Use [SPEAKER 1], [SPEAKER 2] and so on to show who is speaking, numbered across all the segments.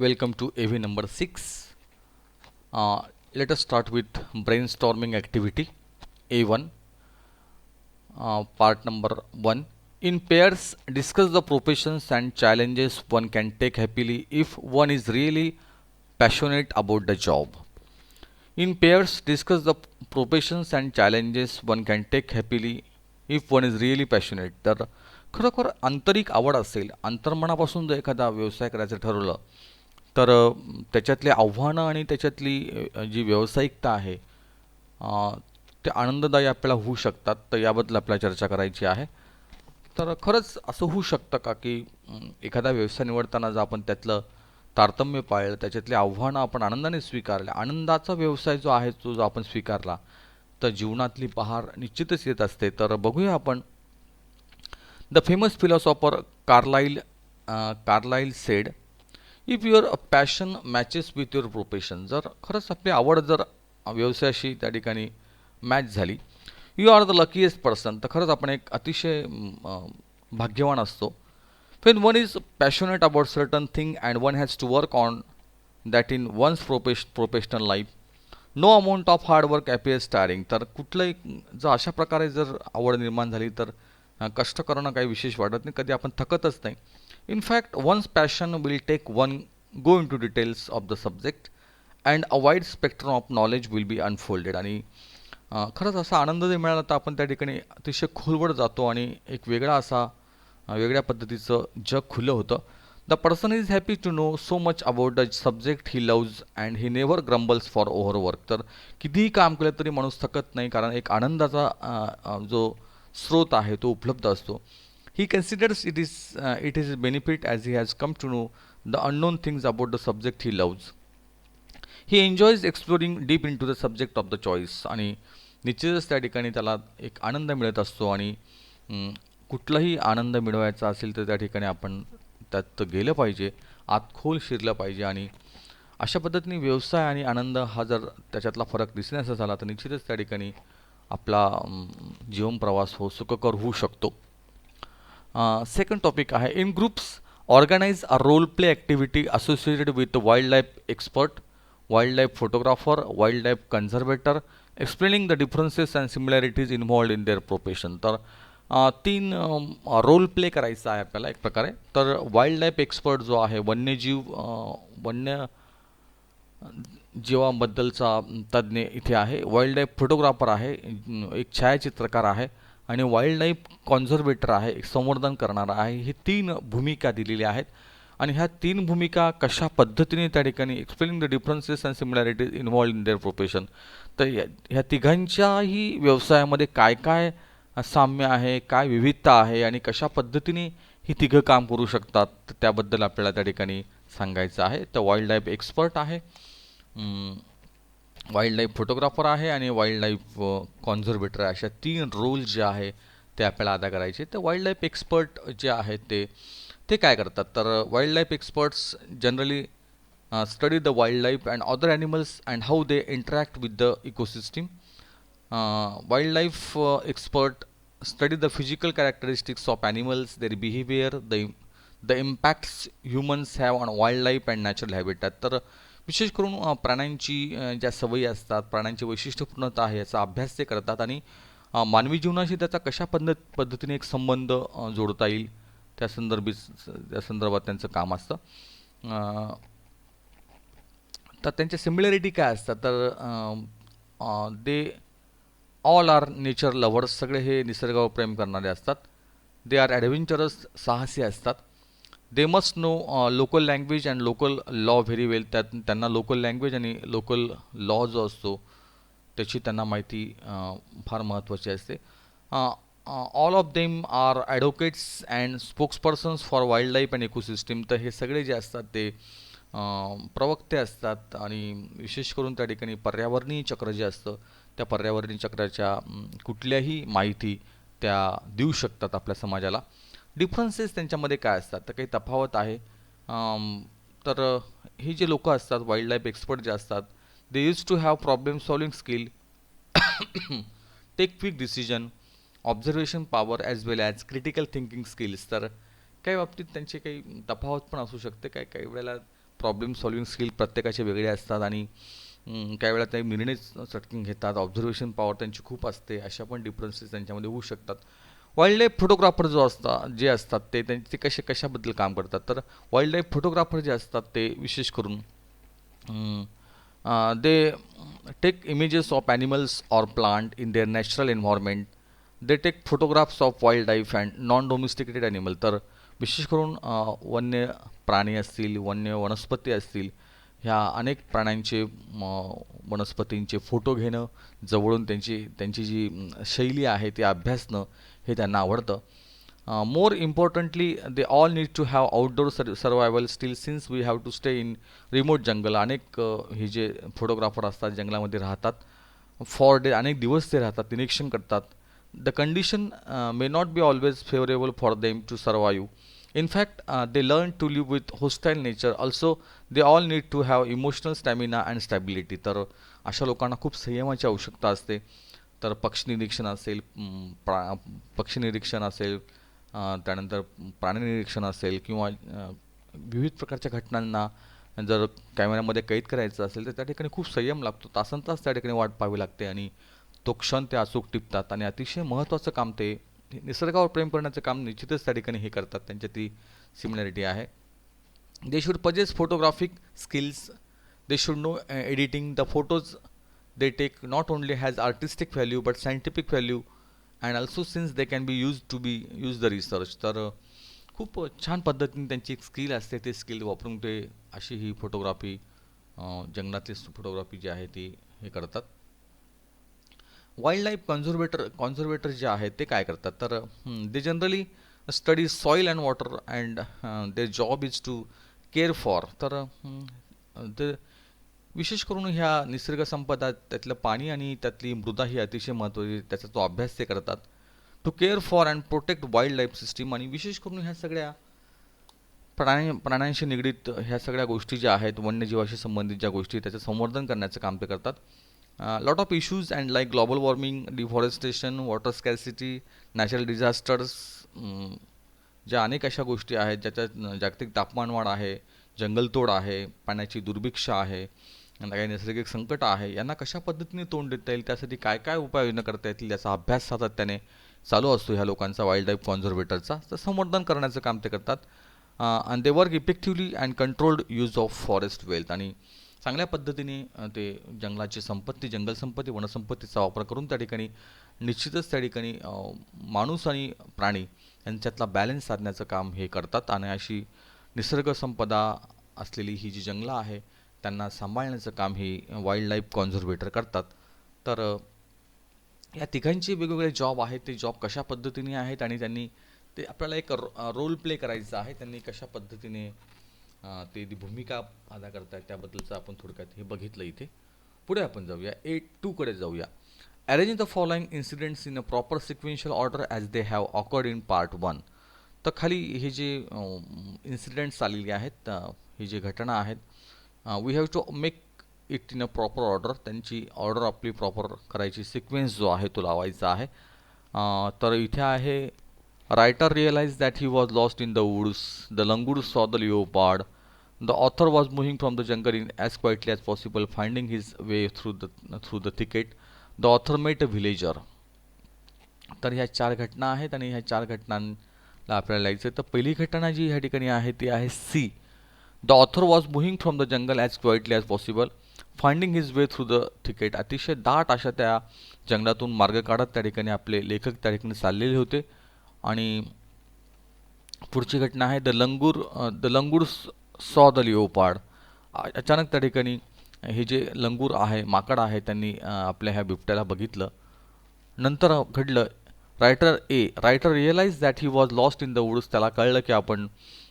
[SPEAKER 1] Welcome to AV number 6. Let us start with brainstorming activity A1, part number 1. In pairs, discuss the professions and challenges one can take happily if one is really passionate about the job. In pairs, discuss the professions and challenges one can take happily if one is really passionate. तर खरोखर आंतरिक आवड असेल, अंतर्मनापासून जर एखादा व्यवसाय करायचं ठरवलं, तर त्याच्यातली आव्हानं आणि त्याच्यातली जी व्यावसायिकता आहे ते आनंददायी आपल्याला होऊ शकतात. तर याबद्दल आपल्याला चर्चा करायची आहे. तर खरंच असं होऊ शकतं का की एखादा व्यवसाय निवडताना जर आपण त्यातलं तारतम्य पाळलं, त्याच्यातली आव्हानं आपण आनंदाने स्वीकारल्या, आनंदाचा व्यवसाय जो आहे तो जो आपण स्वीकारला, तर जीवनातली बहार निश्चितच येत असते. तर बघूया आपण. The famous philosopher Carlyle said, if your passion matches with your profession, जर खरंच आपली आवड जर व्यवसायाशी त्या ठिकाणी मॅच झाली, you are the luckiest person, तर खरंच आपण एक अतिशय भाग्यवान असतो. When one is passionate about certain thing and one has to work on that in one's professional life, no amount of hard work appears tiring. तर कुठलंही जर अशा प्रकारे जर आवड निर्माण झाली तर कष्ट करणं काही विशेष वाटत नाही, कधी आपण थकतच नाही. In fact once passion will take one go in to details of the subject and a wide spectrum of knowledge will be unfolded. आणि खरंच असा आनंद जर मिळाला तर आपण त्या ठिकाणी अतिशय खोलवर जातो आणि एक वेगळा असा वेगळ्या पद्धतीचं जग खुलं होतं. The person is happy to know so much about the subject he loves and he never grumbles for overwork. तर कितीही काम केलं तरी माणूस थकत नाही, कारण एक आनंदाचा जो स्रोत आहे तो उपलब्ध असतो. He considers it is benefit as he has come to know the unknown things about the subject he loves. He enjoys exploring deep into the subject of the choice. आणि निश्चितच त्या ठिकाणी त्याला एक आनंद मिळत असतो. आणि कुठलाही आनंद मिळवायचा असेल तर त्या ठिकाणी आपण त्यात गेलं पाहिजे, आत खोल शिरलं पाहिजे. आणि अशा पद्धतीने व्यवसाय आणि आनंद हा जर त्याच्यातला फरक दिसण्याचा झाला तर निश्चितच त्या ठिकाणी आपला जीवन प्रवास सुखकर होऊ शकतो. सेकंड टॉपिक आहे, in groups organize a role play activity associated with wild life expert, wild life photographer, wild life conservator, explaining the differences and similarities involved in their profession. तर 3 रोल प्ले करायचा आहे आपल्याला एक प्रकारे. तर wild life expert जो आहे, वन्य जीवाबद्दलचा तज्ज्ञ इथे आहे. वाईल्ड लाईफ फोटोग्राफर आहे, एक छायाचित्रकार आहे. आणि वाईल्ड लाईफ कॉन्झर्वेटर आहे, एक संवर्धन करणारा आहे. ही 3 भूमिका दिलेल्या आहेत. आणि ह्या 3 भूमिका कशा पद्धतीने त्या ठिकाणी explaining the differences and similarities involved in their profession. तर ह्या तिघांच्याही व्यवसायामध्ये काय काय साम्य आहे, काय विविधता आहे आणि कशा पद्धतीने ही तिघं काम करू शकतात, तर त्याबद्दल आपल्याला त्या ठिकाणी सांगायचं आहे. तर वाईल्ड लाईफ एक्सपर्ट आहे, वाईल्ड लाईफ फोटोग्राफर आहे आणि वाईल्ड लाईफ कॉन्झर्वेटर आहे. अशा 3 रोल जे आहे ते आपल्याला अदा करायचे. तर वाईल्ड लाईफ एक्सपर्ट जे आहेत ते काय करतात, तर wild life experts generally study the wildlife and other animals and how they interact with the ecosystem. Wildlife expert study the physical characteristics of animals, their behavior, the impacts humans have on wildlife and natural habitat. तर विशेष करून प्राण्यांची ज्या सवयी असतात, प्राण्यांची वैशिष्ट्यपूर्णता आहे याचा अभ्यास ते करतात. आणि मानवी जीवनाशी त्याचा कशा पद्धतीने एक संबंध जोडता येईल त्या संदर्भात त्यांचं काम असतं. तर त्यांच्या सिमिलॅरिटी काय असतात, तर they all are nature lovers, सगळे हे निसर्गावर प्रेम करणारे असतात. दे आर ॲडव्हेंचरस, साहसी असतात. They must know local language and local law very well, त्यांना लोकल लँग्वेज आणि लोकल लॉ जो असतो त्याची त्यांना माहिती फार महत्त्वाची असते. All of them are advocates and spokespersons for wildlife and ecosystem. तर हे सगळे जे असतात ते प्रवक्ते असतात आणि विशेष करून त्या ठिकाणी पर्यावरणीय चक्र जे असतं त्या पर्यावरणीय चक्राच्या कुठल्याही माहिती त्या देऊ शकतात आपल्या समाजाला. डिफरन्सेस त्यांच्यामध्ये काय असतात, तर काही तफावत आहे. तर हे जे लोक असतात वाईल्ड लाईफ एक्सपर्ट जे असतात, they use to have problem solving skill, take quick decision, observation power as well as critical thinking skills. तर काही बाबतीत त्यांचे काही तफावत पण असू शकते, काही काही वेळेला प्रॉब्लेम सॉल्विंग स्किल प्रत्येकाचे वेगळे असतात आणि काही वेळा ते निर्णय चटकन घेतात. ऑब्झर्वेशन पॉवर त्यांची खूप असते. अशा पण डिफरन्सेस त्यांच्यामध्ये होऊ शकतात. वाईल्ड लाईफ फोटोग्राफर जो असतात जे असतात ते कशाबद्दल काम करतात तर वाईल्ड लाईफ फोटोग्राफर जे असतात ते विशेष करून they take images of animals or plant in their natural environment. They take photographs of wildlife and non-domesticated animal. तर विशेष करून वन्य प्राणी असतील, वन्य वनस्पती असतील, ह्या अनेक प्राण्यांचे वनस्पतींचे फोटो घेणं, जवळून त्यांची त्यांची जी शैली आहे ती अभ्यासणं हे त्यांना आवडतं. More importantly, they all need to have outdoor survival still since we have to stay in remote jungle. अनेक हे जे फोटोग्राफर असतात जंगलामध्ये राहतात फॉर डे अनेक दिवस ते राहतात निरीक्षण करतात. The condition may not be always favourable for them to survive. In fact, they learn to live with hostile nature. Also, they all need to have emotional stamina and stability. तर अशा लोकांना खूप संयमाची आवश्यकता असते. तर पक्षी निरीक्षण असेल, पक्षी निरीक्षण असेल, त्यानंतर प्राणी निरीक्षण असेल किंवा विविध प्रकारच्या घटनांना जर कॅमेऱ्यामध्ये कैद करायचं असेल तर त्या ठिकाणी खूप संयम लागतो. तासनतास त्या ठिकाणी वाट पाहावी लागते आणि तो क्षण ते अचूक टिपतात आणि अतिशय महत्त्वाचं काम ते निसर्गावर प्रेम करण्याचं काम निश्चितच त्या ठिकाणी हे करतात. त्यांच्यात ती सिमिलॅरिटी आहे. They should possess photographic skills. They should know editing. The photos they take not only has artistic value but scientific value and also since they can be used the research. तर खूप छान पद्धतीने त्यांची एक skill असते. ते skill वापरून ते अशी ही फोटोग्राफी जंगलातली फोटोग्राफी जी आहे ती हे करतात. वाईल्ड लाईफ कॉन्झर्वेटर जे आहेत ते काय करतात तर they generally study soil and water and their job is to care for. तर ते विशेष करून ह्या निसर्ग संपदा त्यातलं पाणी आणि त्यातली मृदा ही अतिशय महत्त्वाची त्याचा तो अभ्यास ते करतात. To care for and protect wild life system. आणि विशेष करून ह्या सगळ्या प्राण्यांशी निगडीत ह्या सगळ्या गोष्टी ज्या आहेत वन्यजीवाशी संबंधित ज्या गोष्टी त्याचं संवर्धन करण्याचं काम ते करतात. Lot of issues and like global warming, deforestation, water scarcity, natural disasters, ज्या अनेक अशा गोष्टी आहेत ज्याच्यात जागतिक तापमानवाढ आहे, जंगलतोड आहे, पाण्याची दुर्भिक्षा आहे, काही नैसर्गिक संकट आहे, यांना कशा पद्धतीने तोंड देता येईल त्यासाठी काय काय उपाययोजना करता येतील याचा अभ्यास सातत्याने चालू असतो ह्या लोकांचा वाईल्ड लाईफ कॉन्झर्वेटरचा. तर संवर्धन करण्याचं काम ते करतात. And they work effectively and controlled use of forest wealth. आणि चांगल्या पद्धतीने ते जंगलाची संपत्ती, जंगलसंपत्ती, वनसंपत्तीचा वापर करून त्या ठिकाणी निश्चितच त्या ठिकाणी माणूस आणि प्राणी यांच्यातला बॅलन्स साधण्याचं काम हे करतात. आणि अशी निसर्गसंपदा असलेली ही जी जंगलं आहे त्यांना सांभाळण्याचं काम ही वाईल्ड लाईफ कॉन्झर्वेटर करतात. तर या तिघांचे वेगवेगळे जॉब आहेत. ते जॉब कशा पद्धतीने आहेत आणि त्यांनी ते आपल्याला एक रोल प्ले करायचा आहे. त्यांनी कशा पद्धतीने ते ती भूमिका अदा करतायत त्याबद्दलचं आपण थोडक्यात हे बघितलं इथे. पुढे आपण जाऊया 8.2 जाऊया. Arrange the following incidents in a proper sequential order as they have occurred in part 1. तर खाली हे जे इन्सिडेंट्स आलेले आहेत, ही जी घटना आहेत, we have to make it in a proper order. त्यांची ऑर्डर आपली प्रॉपर करायची, सिक्वेन्स जो आहे तो लावायचा आहे. तर इथे आहे writer realise that he was lost in the woods. The langur saw the leopard. The author was moving from the jungle in as quietly as possible, finding his way through the thicket. The author met a villager. तर ह्या 4 घटना आहेत आणि ह्या 4 घटनांना आपल्याला लिहायचं आहे. तर पहिली घटना जी ह्या ठिकाणी आहे ती आहे C. The author was moving from the jungle as quietly as possible, finding his way through the thicket. अतिशय दाट अशा त्या जंगलातून मार्ग काढत त्या ठिकाणी आपले लेखक त्या ठिकाणी चाललेले होते. आणि पुढची घटना आहे द लंगूर सॉ द लिओपार्ड. अचानक त्या ठिकाणी हे जे लंगूर आहे, माकड आहे, त्यांनी आपल्या ह्या बिबट्याला बघितलं. नंतर घडलं writer realise that he was lost in the woods. त्याला कळलं की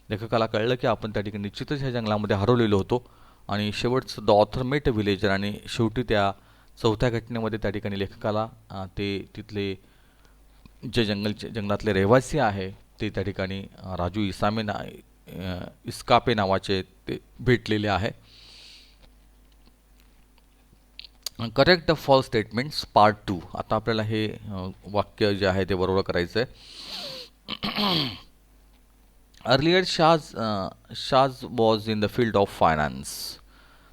[SPEAKER 1] लेखकाला कळलं की आपण त्या ठिकाणी निश्चितच ह्या जंगलामध्ये हरवलेलो होतो. आणि शेवटचं द ऑथर मेट अ व्हिलेजर. आणि शेवटी त्या चौथ्या घटनेमध्ये त्या ठिकाणी लेखकाला ते तिथले जे जंगलातले रहिवासी आहे ते त्या ठिकाणी राजू इस्कापे नावाचे ते भेटलेले आहे. Correct the false statements part 2. आता आपल्याला हे वाक्य जे आहे ते बरोबर करायचं आहे. Earlier Shaz was in the field of finance.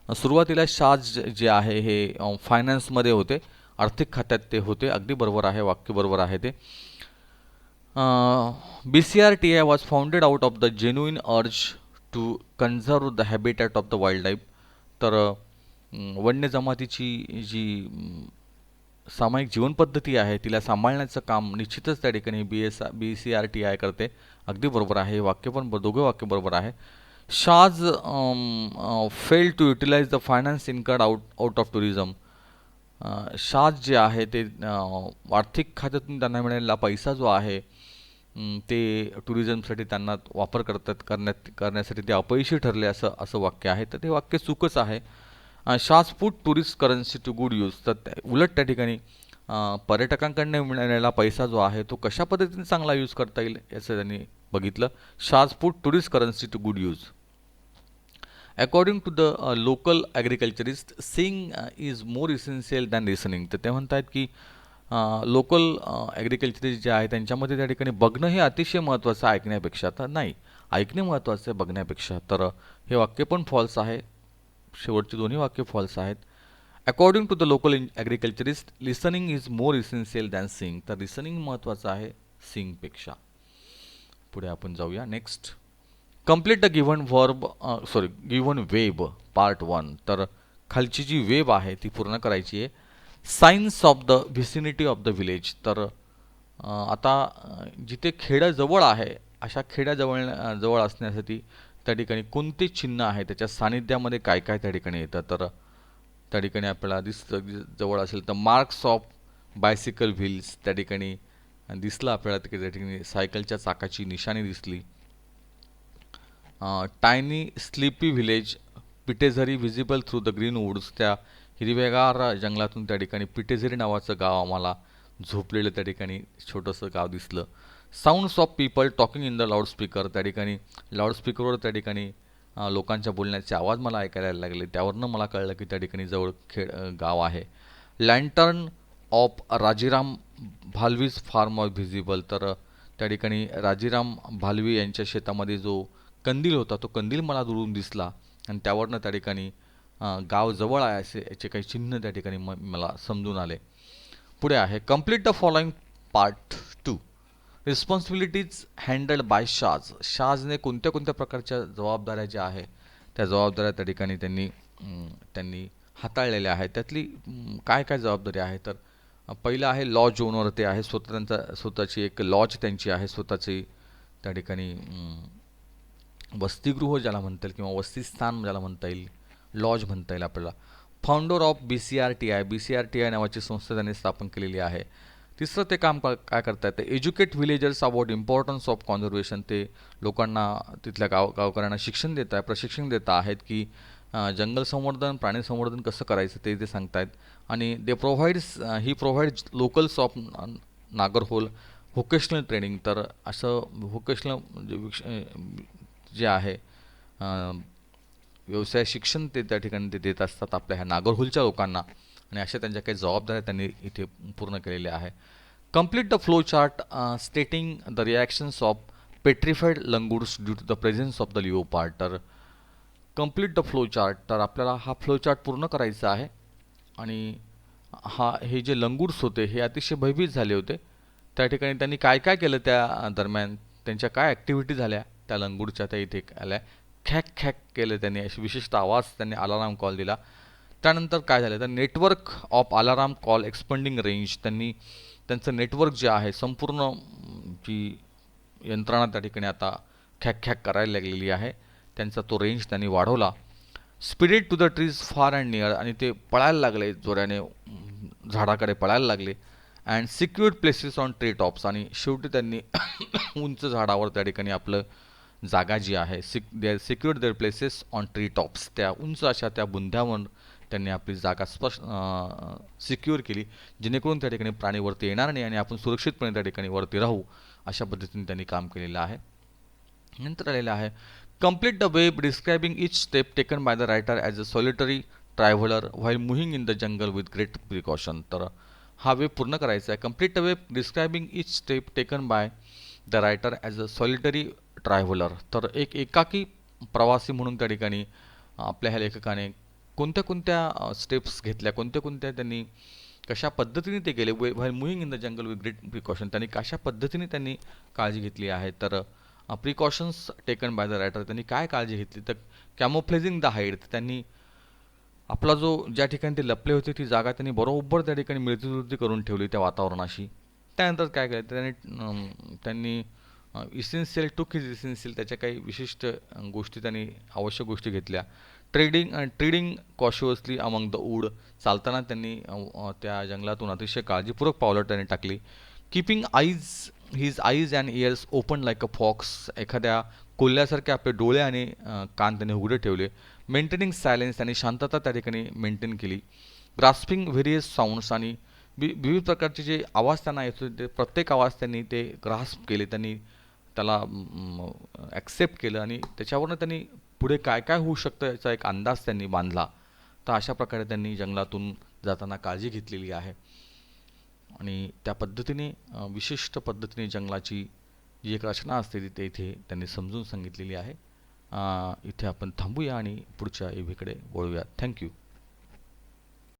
[SPEAKER 1] सुरुवातीला शाज जे आहे हे फायनान्समध्ये होते, आर्थिक खात्यात ते होते. अगदी बरोबर आहे, वाक्य बरोबर आहे ते. BCRTI was founded out of the genuine urge to conserve the habitat of the wildlife. तर वन्य जमातीची जी सामायिक जीवनपद्धती आहे तिला सांभाळण्याचं काम निश्चितच त्या ठिकाणी BCRTI करते. अगदी बरोबर आहे, हे वाक्य पण दोघे वाक्य बरोबर आहे. Shaz fail to utilize the finance incurred out of tourism. Shaz जे आहे ते आर्थिक खात्यातून त्यांना मिळालेला पैसा जो आहे ते टुरिझमसाठी त्यांना वापर करण्यासाठी ते अपयशी ठरले असं असं वाक्य आहे. तर ते वाक्य चूकच आहे. Shaz put tourist currency to good use. तर उलट त्या ठिकाणी पर्यटकांकडून मिळालेला पैसा जो आहे तो कशा पद्धतीने चांगला यूज करता येईल याचं त्यांनी बघितलं. Shaj put tourist currency to good use. According to the local agriculturist, seeing is more essential than listening. तर ते म्हणतात की लोकल ॲग्रिकल्चरिस्ट जे आहे त्यांच्यामध्ये त्या ठिकाणी बघणं हे अतिशय महत्त्वाचं आहे ऐकण्यापेक्षा. तर नाही, ऐकणे महत्त्वाचं आहे बघण्यापेक्षा. तर हे वाक्य पण फॉल्स आहे. शेवटची दोन्ही वाक्य फॉल्स आहेत. According to the local agriculturist, listening is more essential than seeing. तर लिसनिंग महत्त्वाचं आहे सीइंगपेक्षा. पुढे आपण जाऊया. Next, complete the given web part 1. तर खालची जी वेब आहे ती पूर्ण करायची आहे. Signs of the vicinity of the village. तर आता जिथे खेड्याजवळ आहे अशा जवळ असण्यासाठी त्या ठिकाणी कोणते चिन्ह आहे, त्याच्या सानिध्यामध्ये काय काय त्या ठिकाणी येतं. तर त्या ठिकाणी आपल्याला दिसतं, जवळ असेल तर मार्क्स ऑफ बायसिकल व्हील्स त्या ठिकाणी दिसलं आपल्याला. त्या ठिकाणी सायकलच्या चाकाची निशाणी दिसली. Tiny sleepy village partially visible through the green woods. त्या हिरवेगार जंगलातून त्या ठिकाणी पिटेझरी नावाचं गाव आम्हाला झोपलेलं त्या ठिकाणी छोटंसं गाव दिसलं. Sounds of people talking in the loudspeaker. त्या ठिकाणी लाऊडस्पीकरवर त्या ठिकाणी लोकांच्या बोलण्याचे आवाज मला ऐकायला लागले. त्यावरनं मला कळलं की त्या ठिकाणी जवळ गाव आहे. लँटर्न ऑफ राजीराम भालवीज फार्म ऑफ व्हिजिबल. तर त्या ठिकाणी राजीराम भालवी यांच्या शेतामध्ये जो कंदील होता तो कंदील मला दुरून दिसला आणि त्यावरनं त्या ठिकाणी गाव जवळ आहे असे याचे काही चिन्ह त्या ठिकाणी मला समजून आले. पुढे आहे, complete the following part 2. Responsibilities handled by Shaj. शाजने कोणत्या कोणत्या प्रकारच्या जबाबदाऱ्या ज्या आहे त्या जबाबदाऱ्या त्या ठिकाणी त्यांनी हाताळलेल्या आहेत. त्यातली काय काय जबाबदारी आहे. तर पहिलं आहे लॉज ओनर. ते आहे स्वतःची एक लॉज त्यांची आहे स्वतःची. त्या ठिकाणी वसतिगृह ज्याला म्हणता येईल किंवा वसतिस्थान ज्याला म्हणता येईल, लॉज म्हणता येईल आपल्याला. फाउंडर ऑफ BCRTI नावाची संस्था त्यांनी स्थापन केलेली आहे. तिसरं ते काम काय करता येतं, educate villagers about importance of conservation. ते लोकांना तिथल्या गावकऱ्यांना प्रशिक्षण देत आहेत की जंगल संवर्धन, प्राणी संवर्धन कसं करायचं ते सांगतायत. आणि they provides locals of Nagarhole vocational training. तर असं व्होकेशनल जे आहे व्यवसाय शिक्षण ते त्या ठिकाणी ते देत असतात आपल्या ह्या नागरहोलच्या लोकांना. आणि अशा त्यांच्या काही जबाबदाऱ्या त्यांनी इथे पूर्ण केलेल्या आहे. Complete the flow chart stating the reactions of petrified langurs due to the presence of the leopard. तर कंप्लीट द फ्लो चार्ट. तर आपल्याला हा फ्लो चार्ट पूर्ण करायचा आहे. आणि हे जे लंगूड्स होते हे अतिशय भयभीत झाले होते. त्या ठिकाणी त्यांनी काय काय केलं त्या दरम्यान, त्यांच्या काय ॲक्टिव्हिटी झाल्या त्या लंगूडच्या त्या इथे आल्या. खॅक खॅक केलं त्यांनी, अशी विशिष्ट आवाज त्यांनी अलाराम कॉल दिला. त्यानंतर काय झालं तर network of alarm call expanding range. त्यांचं नेटवर्क जे आहे संपूर्ण जी यंत्रणा त्या ठिकाणी आता खॅक खॅक करायला लागलेली आहे, त्यांचा तो रेंज त्यांनी वाढवला. स्पिरिट टू द ट्रीज फार अँड नियर. आणि ते पळायला लागले जोराने, झाडाकडे पळायला लागले. And secured places on tree tops. आणि शेवटी त्यांनी उंच झाडावर त्या ठिकाणी आपलं जागा जी आहे they secured their places on tree tops. त्या उंच अशा त्या बुंध्यावर त्यांनी आपली जागा सिक्युअर केली, जेणेकरून त्या ठिकाणी प्राणी वरती येणार नाही आणि आपण सुरक्षितपणे त्या ठिकाणी वरती राहू, अशा पद्धतीने त्यांनी काम केलेलं आहे. नंतर आलेलं आहे, complete the web describing each step taken by the writer as a solitary traveller while moving in the jungle with great precaution. तर हा वेब पूर्ण करायचा आहे. Complete the web describing each step taken by the writer as a solitary traveller, तर एक एकाकी प्रवासी म्हणून त्या ठिकाणी आपल्या ह्या लेखकाने कोणत्या कोणत्या स्टेप्स घेतल्या, कोणत्या कोणत्या त्यांनी कशा पद्धतीने ते गेले, while moving in the jungle with great precaution, त्यांनी कशा पद्धतीने त्यांनी काळजी घेतली आहे. तर precautions taken by the writer, त्यांनी काय काळजी घेतली, तर कॅमोफ्लेजिंग द हाईड, त्यांनी आपला जो ज्या ठिकाणी ते लपले होते ती जागा त्यांनी बरोबर त्या ठिकाणी मिळतीजुळती करून ठेवली त्या वातावरणाशी. त्यानंतर काय केलं त्यांनी इसेन्शियल टूक इज इसेन्शियल, त्याच्या काही विशिष्ट गोष्टी त्यांनी आवश्यक गोष्टी घेतल्या. Treading cautiously among the wood, चालताना त्यांनी त्या जंगलातून अतिशय काळजीपूर्वक पावलं त्यांनी टाकली. Keeping his eyes and ears open like a fox, एखाद्या कोल्ह्यासारखे आपले डोळे आणि कान त्यांनी उघडे ठेवले. मेंटेनिंग सायलेन्स, त्यांनी शांतता त्या ठिकाणी मेंटेन केली. ग्रास्पिंग व्हेरियस साऊंड्स, आणि विविध प्रकारचे जे आवाज त्यांना येत होते ते प्रत्येक आवाज त्यांनी ते ग्रास्प केले, त्यांनी त्याला ॲक्सेप्ट केलं आणि त्याच्यावरनं त्यांनी पुढे काय काय होऊ शकतं याचा एक अंदाज त्यांनी बांधला. तर अशा प्रकारे त्यांनी जंगलातून जाताना काळजी घेतलेली आहे आणि त्या पद्धतीने विशिष्ट पद्धतीने जंगलाची जी एक रचना असते ती ते इथे त्यांनी समजून सांगितलेली आहे. इथे आपण थांबूया आणि पुढच्या एव्हीकडे वळूया. थँक्यू.